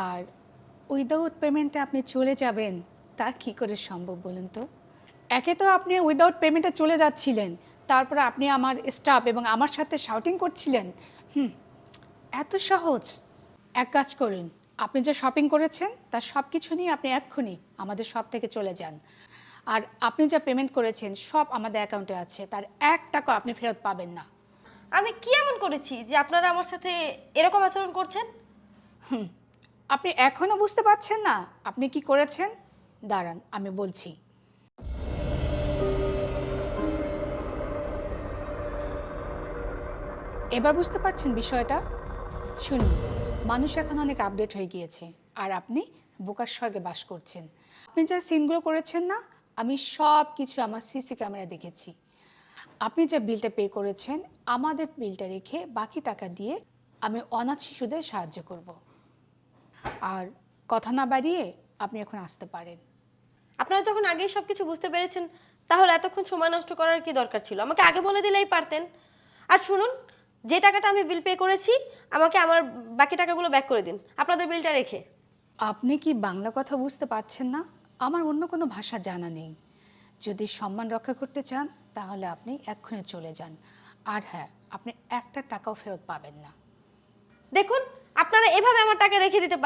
আর without পেমেন্টে আপনি চলে যাবেন, তা কি করে সম্ভব বলুন তো? একে তো আপনি উইদাউট পেমেন্টে চলে যাচ্ছিলেন, তারপরে আপনি আমার স্টাফ এবং আমার সাথে শাউটিং করছিলেন। হুম, এত সহজ? এক কাজ করুন, আপনি যে শপিং করেছেন তার সব কিছু নিয়ে আপনি এক্ষুনি আমাদের শপ থেকে চলে যান। আর আপনি যা পেমেন্ট করেছেন সব আমাদের অ্যাকাউন্টে আছে, তার ১ টাকা আপনি ফেরত পাবেন না। আমি কি এমন করেছি যে আপনারা আমার সাথে এরকম আচরণ করছেন? হুম, আপনি এখনো বুঝতে পারছেন না আপনি কি করেছেন? দাঁড়ান, আমি বলছি। এবার বুঝতে পারছেন বিষয়টা? শুনুন, মানুষ এখন অনেক আপডেট হয়ে গিয়েছে, আর আপনি বোকার স্বর্গে বাস করছেন। আপনি যা সিনগুলো করেছেন না, আমি সব কিছু আমার সিসি ক্যামেরা দেখেছি। আপনি যে বিলটা পে করেছেন, আমাদের বিলটা রেখে বাকি টাকা দিয়ে আমি অনাথ শিশুদের সাহায্য করব। আর কথা না বাড়িয়ে আপনি এখন আসতে পারেন। আপনারা যখন আগেই সবকিছু বুঝতে পেরেছেন, তাহলে এতক্ষণ সময় নষ্ট করার কি দরকার ছিল? আমাকে আগে বলে দিলেই পারতেন। আর শুনুন, যে টাকাটা আমি বিল পে করেছি, আমাকে আমার বাকি টাকাগুলো ব্যাক করে দিন, আপনাদের বিলটা রেখে। আপনি কি বাংলা কথা বুঝতে পারছেন না? আমার অন্য কোনো ভাষা জানা নেই। যদি সম্মান রক্ষা করতে চান তাহলে আপনি এক্ষুনি চলে যান। আর হ্যাঁ, আপনি একটা টাকাও ফেরত পাবেন না। দেখুন, আপনারা এভাবে আমার টাকা রেখে দিতে পারেন